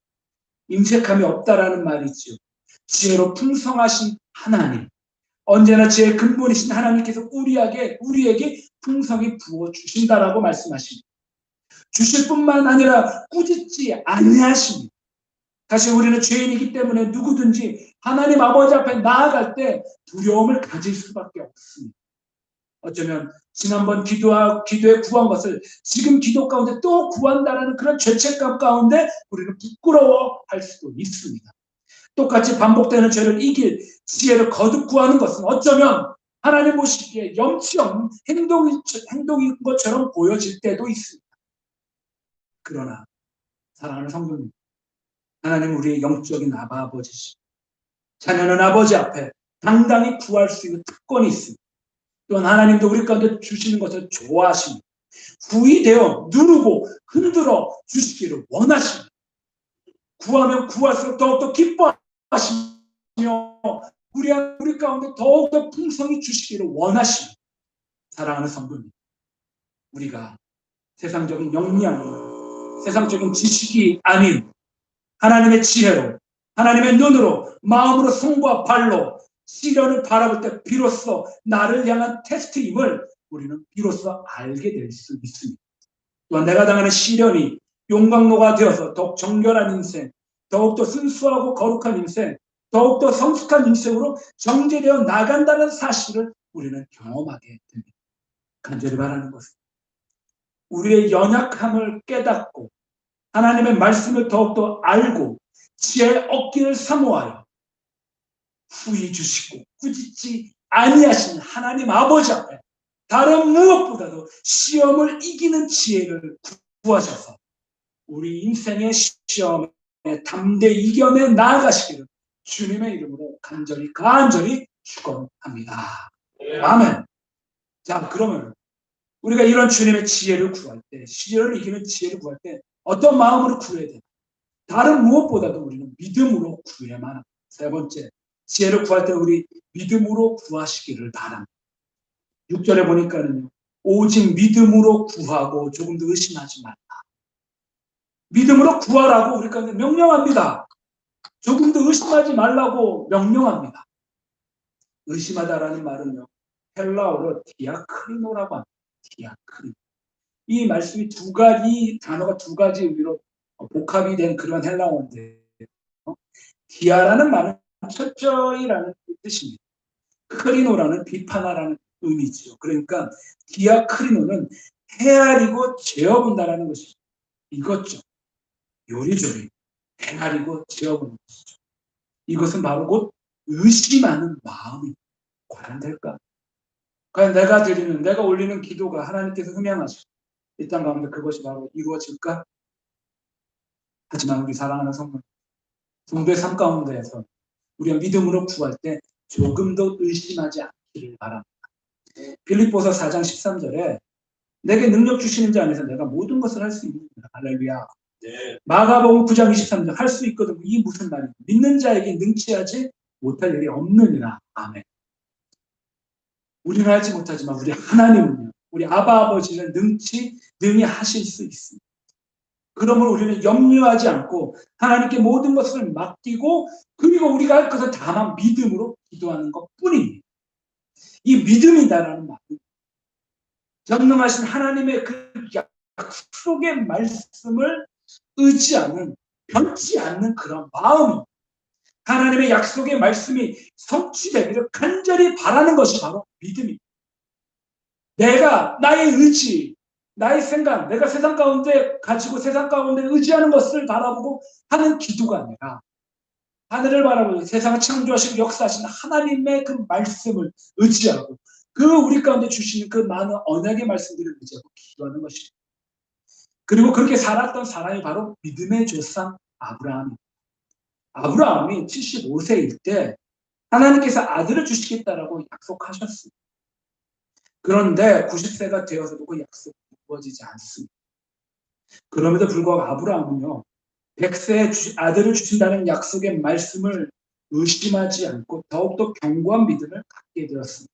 [SPEAKER 2] 임색함이 없다라는 말이죠. 지혜로 풍성하신 하나님, 언제나 지혜의 근본이신 하나님께서 우리에게 풍성히 부어주신다라고 말씀하십니다. 주실 뿐만 아니라 꾸짖지 아니하십니다. 사실 우리는 죄인이기 때문에 누구든지 하나님 아버지 앞에 나아갈 때 두려움을 가질 수밖에 없습니다. 어쩌면 지난번 기도에 구한 것을 지금 기도 가운데 또 구한다는 그런 죄책감 가운데 우리는 부끄러워할 수도 있습니다. 똑같이 반복되는 죄를 이길 지혜를 거듭 구하는 것은 어쩌면 하나님 보시기에 염치 없는 행동인 것처럼 보여질 때도 있습니다. 그러나 사랑하는 성도님, 하나님 우리의 영적인 아버지시죠. 자녀는 아버지 앞에 당당히 구할 수 있는 특권이 있습니다. 또한 하나님도 우리 가운데 주시는 것을 좋아하십니다. 구이 되어 누르고 흔들어 주시기를 원하십니다. 구하면 구할수록 더욱더 기뻐하시며 우리 가운데 더욱더 풍성히 주시기를 원하십니다. 사랑하는 성도님, 우리가 세상적인 역량, 세상적인 지식이 아닌 하나님의 지혜로, 하나님의 눈으로, 마음으로, 손과 발로 시련을 바라볼 때 비로소 나를 향한 테스트임을 우리는 비로소 알게 될 수 있습니다. 또한 내가 당하는 시련이 용광로가 되어서 더욱 정결한 인생, 더욱더 순수하고 거룩한 인생, 더욱더 성숙한 인생으로 정제되어 나간다는 사실을 우리는 경험하게 됩니다. 간절히 바라는 것은 우리의 연약함을 깨닫고 하나님의 말씀을 더욱더 알고 지혜의 얻기를 사모하여 후히 주시고 꾸짖지 아니하신 하나님 아버지 앞에 다른 무엇보다도 시험을 이기는 지혜를 구하셔서 우리 인생의 시험에 담대히 이겨내 나아가시기를 주님의 이름으로 간절히 축원합니다. 아멘. 자, 그러면 우리가 이런 주님의 지혜를 구할 때, 시련을 이기는 지혜를 구할 때 어떤 마음으로 구해야 되나? 다른 무엇보다도 우리는 믿음으로 구해야만 합니다. 세 번째, 지혜를 구할 때 우리 믿음으로 구하시기를 바랍니다. 6절에 보니까는요, 오직 믿음으로 구하고 조금 더 의심하지 말라. 믿음으로 구하라고 우리 가운데 명령합니다. 조금 더 의심하지 말라고 명령합니다. 의심하다라는 말은요, 헬라어로 디아크리노라고 합니다. 디아크리노. 이 말씀이 이 단어가 두 가지 의미로 복합이 된 그런 헬라어인데, 디아라는 말은 철저히라는 뜻입니다. 크리노라는 비판하라는 의미죠. 그러니까 디아크리노는 헤아리고 재어본다라는 것이죠. 이것죠. 요리조리 헤아리고 재어보는 것이죠. 이것은 바로 곧 의심하는 마음이 과연 될까? 과연 내가 올리는 기도가 하나님께서 흠양하시고 이 땅 가운데 그것이 바로 이루어질까? 하지만 우리 사랑하는 성도의 삶 가운데에서 우리가 믿음으로 구할 때 조금 더 의심하지 않기를 바랍니다. 빌립보서 4장 13절에 내게 능력 주시는 자 안에서 내가 모든 것을 할 수 있느니라. 할렐루야. 네. 마가복음 9장 23절 할 수 있거든. 이 무슨 말이냐? 믿는 자에게 능치하지 못할 일이 없느니라. 아멘. 우리는 하지 못하지만 우리 하나님은요, 우리 아바 아버지는 능히 하실 수 있습니다. 그러므로 우리는 염려하지 않고 하나님께 모든 것을 맡기고 그리고 우리가 할 것은 다만 믿음으로 기도하는 것뿐입니다. 이 믿음이다라는 말은 전능하신 하나님의 그 약속의 말씀을 의지하는, 변치 않는 그런 마음입니다. 하나님의 약속의 말씀이 성취되기를 간절히 바라는 것이 바로 믿음입니다. 내가 나의 의지, 나의 생각, 내가 세상 가운데 가지고 세상 가운데 의지하는 것을 바라보고 하는 기도가 아니라 하늘을 바라보고 세상을 창조하시고 역사하시는 하나님의 그 말씀을 의지하고 그 우리 가운데 주시는 그 많은 언약의 말씀들을 의지하고 기도하는 것입니다. 그리고 그렇게 살았던 사람이 바로 믿음의 조상 아브라함입니다. 아브라함이 75세일 때 하나님께서 아들을 주시겠다라고 약속하셨습니다. 그런데 90세가 되어서도 그 약속이 이루어지지 않습니다. 그럼에도 불구하고 아브라함은요, 100세에 아들을 주신다는 약속의 말씀을 의심하지 않고 더욱더 견고한 믿음을 갖게 되었습니다.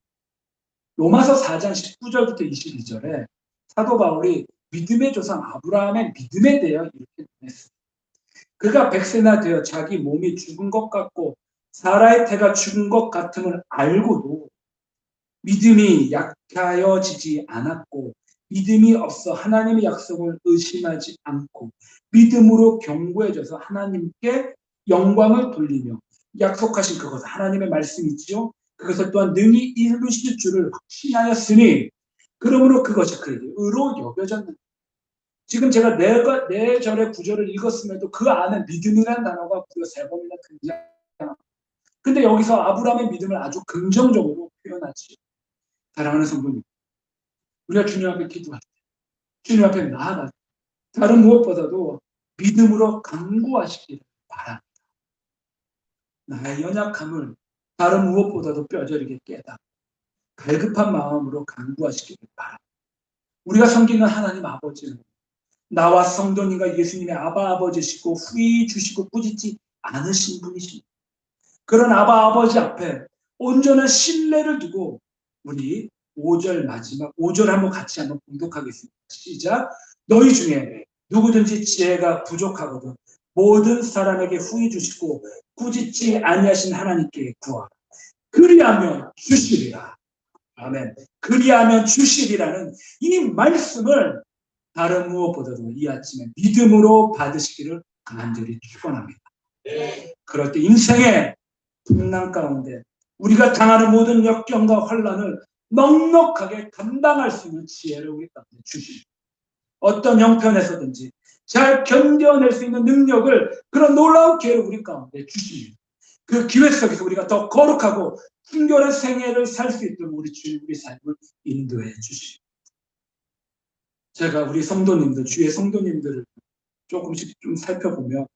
[SPEAKER 2] 로마서 4장 19절부터 22절에 사도 바울이 믿음의 조상 아브라함의 믿음에 대해 이렇게 말했습니다. 그가 100세나 되어 자기 몸이 죽은 것 같고 사라의 태가 죽은 것 같음을 알고도 믿음이 약하여지지 않았고 믿음이 없어 하나님의 약속을 의심하지 않고 믿음으로 견고해져서 하나님께 영광을 돌리며 약속하신 그것, 하나님의 말씀이지요. 그것을 또한 능히 이루실 줄을 확신하였으니 그러므로 그것이 그에게 의로 여겨졌는데, 지금 제가 네 절의 구절을 읽었음에도 그 안에 믿음이라는 단어가 무려 3번이나 등장합니다. 근데 여기서 아브라함의 믿음을 아주 긍정적으로 표현하지. 사랑하는 성도님, 우리가 주님 앞에 기도할 때, 주님 앞에 나아갈 때 다른 무엇보다도 믿음으로 간구하시기를 바랍니다. 나의 연약함을 다른 무엇보다도 뼈저리게 깨닫고 갈급한 마음으로 간구하시기를 바랍니다. 우리가 섬기는 하나님 아버지는 나와 성도님과 예수님의 아바 아버지시고 후히 주시고 꾸짖지 않으신 분이십니다. 그런 아바 아버지 앞에 온전한 신뢰를 두고 우리 5절 마지막 5절 한번 같이 한번 봉독하겠습니다. 시작. 너희 중에 누구든지 지혜가 부족하거든 모든 사람에게 후히 주시고 꾸짖지 아니하신 하나님께 구하라. 그리하면 주시리라. 아멘. 그리하면 주시리라는 이 말씀을 다른 무엇보다도 이 아침에 믿음으로 받으시기를 간절히 축원합니다. 그럴 때 인생의 풍랑 가운데 우리가 당하는 모든 역경과 혼란을 넉넉하게 감당할 수 있는 지혜를 우리 가운데 주시고 어떤 형편에서든지 잘 견뎌낼 수 있는 능력을, 그런 놀라운 기회를 우리 가운데 주시고 그 기회 속에서 우리가 더 거룩하고 순결한 생애를 살 수 있도록 우리 주님 우리 삶을 인도해 주시고, 제가 우리 성도님들, 주의 성도님들을 조금씩 좀 살펴보며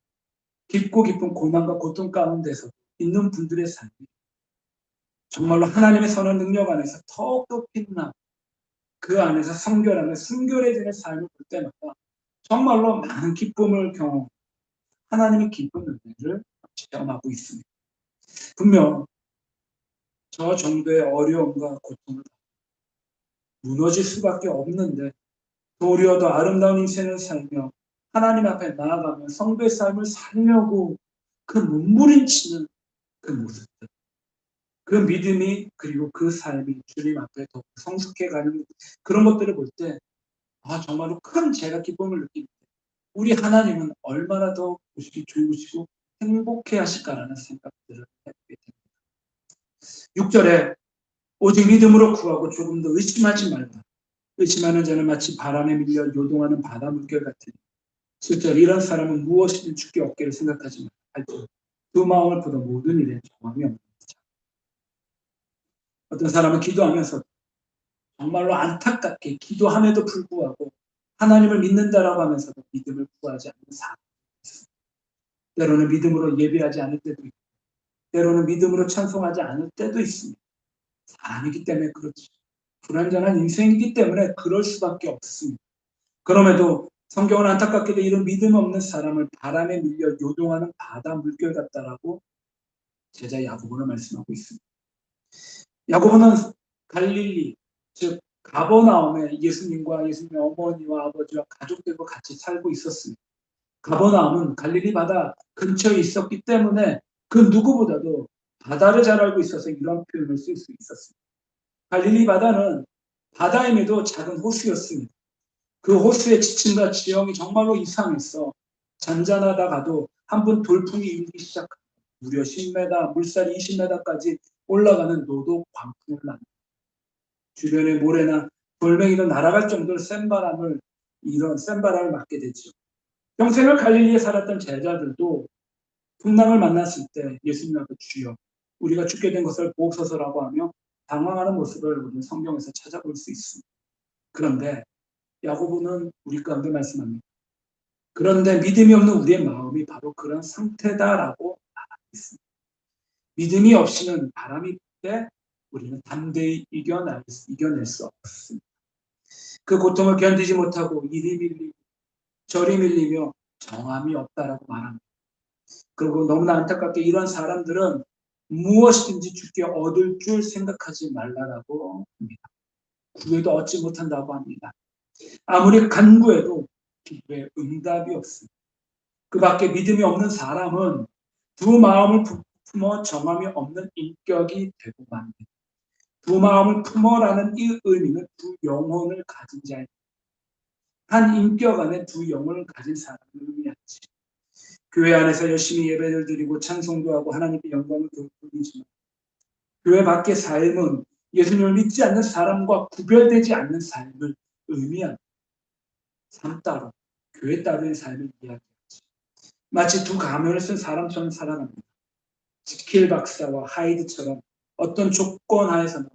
[SPEAKER 2] 깊고 깊은 고난과 고통 가운데서 있는 분들의 삶이 정말로 하나님의 선한 능력 안에서 더욱더 빛나 그 안에서 성결하며 순결해지는 삶을 볼 때마다 정말로 많은 기쁨을 경험, 하나님의 기쁜 은혜를 체험하고 있습니다. 분명 저 정도의 어려움과 고통을 무너질 수밖에 없는데 도리어 더 아름다운 인생을 살며 하나님 앞에 나아가며 성도의 삶을 살려고 그 몸부림치는 그 모습들, 그 믿음이, 그리고 그 삶이 주님 앞에 더 성숙해가는 그런 것들을 볼 때 정말로 큰 제가 기쁨을 느끼는데 우리 하나님은 얼마나 더 보시기 좋으시고 행복해 하실까라는 생각들을 해보게 됩니다. 6절에 오직 믿음으로 구하고 조금 더 의심하지 말라. 의심하는 자는 마치 바람에 밀려 요동하는 바다 물결 같으니 7절 이런 사람은 무엇이든 주께 얻기를 생각하지 말라. 그 마음을 보다 모든 일에 정함이 없는 자. 어떤 사람은 기도하면서 정말로 안타깝게 기도함에도 불구하고 하나님을 믿는다라고 하면서도 믿음을 구하지 않는 사람이 있습니다. 때로는 믿음으로 예배하지 않을 때도 있고 때로는 믿음으로 찬송하지 않을 때도 있습니다. 사람이기 때문에 그렇지. 불완전한 인생이기 때문에 그럴 수밖에 없습니다. 그럼에도 성경은 안타깝게도 이런 믿음 없는 사람을 바람에 밀려 요동하는 바다 물결 같다라고 제자 야고보는 말씀하고 있습니다. 야고보는 갈릴리, 즉 가버나움에 예수님과 예수님의 어머니와 아버지와 가족들과 같이 살고 있었습니다. 가버나움은 갈릴리 바다 근처에 있었기 때문에 그 누구보다도 바다를 잘 알고 있어서 이런 표현을 쓸 수 있었습니다. 갈릴리 바다는 바다임에도 작은 호수였습니다. 그 호수의 지층과 지형이 정말로 이상했어 잔잔하다가도 한 번 돌풍이 일기 시작하고 무려 10m, 물살이 20m까지 올라가는 노도 광풍을 납니다. 주변의 모래나 돌멩이도 날아갈 정도로 센 바람을 맞게 되죠. 평생을 갈릴리에 살았던 제자들도 풍랑을 만났을 때 예수님 앞에 주여 우리가 죽게 된 것을 보옵소서라고 하며 당황하는 모습을 우리는 성경에서 찾아볼 수 있습니다. 그런데 야고보는 우리 가운데 말씀합니다. 그런데 믿음이 없는 우리의 마음이 바로 그런 상태다라고 말하고 있습니다. 믿음이 없이는 바람이 불 때 우리는 담대히 이겨낼 수 없습니다. 그 고통을 견디지 못하고 이리 밀리고 저리 밀리며 정함이 없다라고 말합니다. 그리고 너무나 안타깝게 이런 사람들은 무엇이든지 주께 얻을 줄 생각하지 말라라고 합니다. 구해도 얻지 못한다고 합니다. 아무리 간구해도 기도에 응답이 없습니다. 그 밖에 믿음이 없는 사람은 두 마음을 품어 정함이 없는 인격이 되고 맙니다. 두 마음을 품어라는 이 의미는 두 영혼을 가진 자입니다. 한 인격 안에 두 영혼을 가진 사람을 의미하지. 교회 안에서 열심히 예배를 드리고 찬송도 하고 하나님께 영광을 돌리지만 교회 밖의 삶은 예수님을 믿지 않는 사람과 구별되지 않는 삶을 의미하는 삶 따로, 교회 따로의 삶을 이야기하지. 마치 두 가면을 쓴 사람처럼 살아갑니다. 지킬 박사와 하이드처럼 어떤 조건 하에서는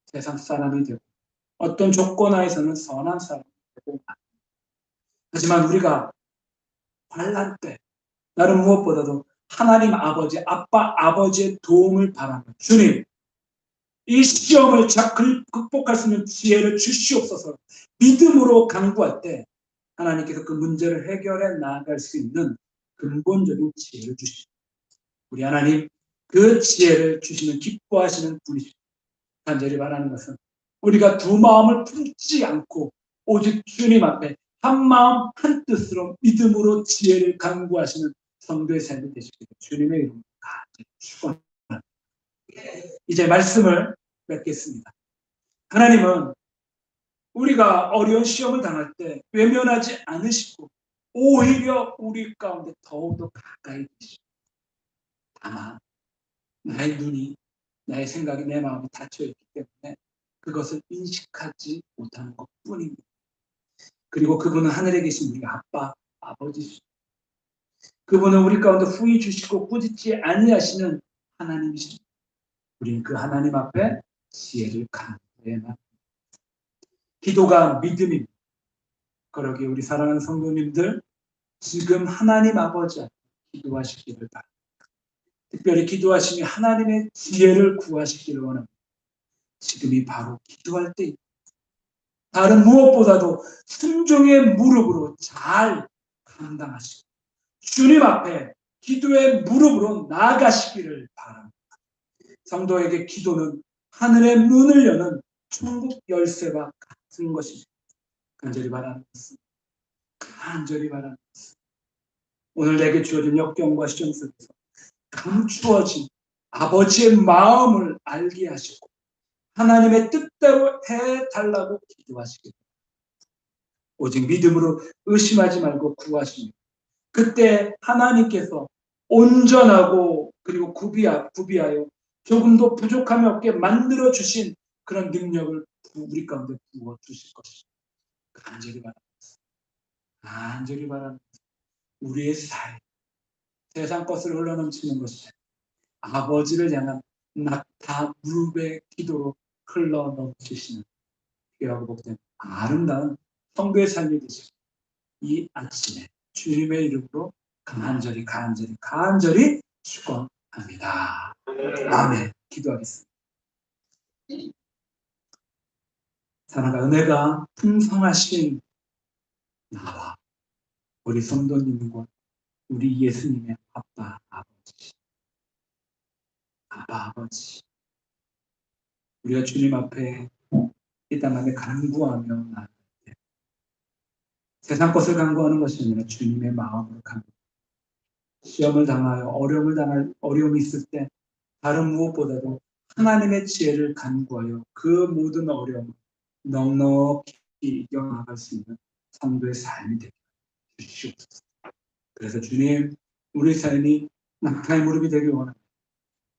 [SPEAKER 2] 세상 사람이 되고 어떤 조건 하에서는 선한 사람이 되고, 하지만 우리가 환난 때 나는 무엇보다도 하나님 아버지, 아빠 아버지의 도움을 바라며 주님, 이 시험을 극복할 수 있는 지혜를 주시옵소서 믿음으로 간구할 때 하나님께서 그 문제를 해결해 나아갈 수 있는 근본적인 지혜를 주시옵소서. 우리 하나님 그 지혜를 주시면 기뻐하시는 분이십니다. 간절히 바라는 것은 우리가 두 마음을 품지 않고 오직 주님 앞에 한 마음 한 뜻으로 믿음으로 지혜를 간구하시는 성도의 삶이 되시기를 주님의 이름으로 간절히 축원합니다. 이제 말씀을 맺겠습니다. 하나님은 우리가 어려운 시험을 당할 때 외면하지 않으시고 오히려 우리 가운데 더욱더 가까이 계시고, 다만 나의 눈이, 나의 생각이, 내 마음이 닫혀있기 때문에 그것을 인식하지 못하는 것뿐입니다. 그리고 그분은 하늘에 계신 우리 아빠, 아버지시죠. 그분은 우리 가운데 후히 주시고 꾸짖지 아니하시는 하나님이시죠. 우리는 그 하나님 앞에 지혜를 간구해야 기도가 믿음입니다. 그러기에 우리 사랑하는 성도님들, 지금 하나님 아버지 앞에 기도하시기를 바랍니다. 특별히 기도하시며 하나님의 지혜를 구하시기를 원합니다. 지금이 바로 기도할 때입니다. 다른 무엇보다도 순종의 무릎으로 잘 감당하시고 주님 앞에 기도의 무릎으로 나아가시기를 바랍니다. 성도에게 기도는 하늘의 문을 여는 천국 열쇠와 같은 것입니다. 간절히 바라는 것은, 간절히 바라는 것은 오늘 내게 주어진 역경과 시험 속에서 감추어진 아버지의 마음을 알게 하시고 하나님의 뜻대로 해달라고 기도하시길 바랍니다. 오직 믿음으로 의심하지 말고 구하시며 그때 하나님께서 온전하고 그리고 구비하여 조금도 부족함이 없게 만들어 주신 그런 능력을 우리 가운데 부어 주실 것입니다. 간절히 바랍니다. 간절히 바랍니다. 우리의 삶, 세상 것을 흘러넘치는 것이 아버지를 향한 낙타 무릎의 기도로 흘러넘치시는 귀하고 복된 아름다운 성도의 삶이 되시고 이 아침에 주님의 이름으로 간절히 축원합니다. 아멘. 기도하겠습니다. 사랑과 은혜가 풍성하신 나와 우리 성도님과 우리 예수님의 아빠 아버지, 우리가 주님 앞에 이 땅 안에 간구하며 나아갈 때 세상 것을 간구하는 것이 아니라 주님의 마음을 간구, 시험을 당하여 어려움이 있을 때 다른 무엇보다도 하나님의 지혜를 간구하여 그 모든 어려움을 넉넉히 이겨나갈 수 있는 성도의 삶이 되게 주시옵소서. 그래서 주님, 우리 삶이 낙타의 무릎이 되길 원합니다.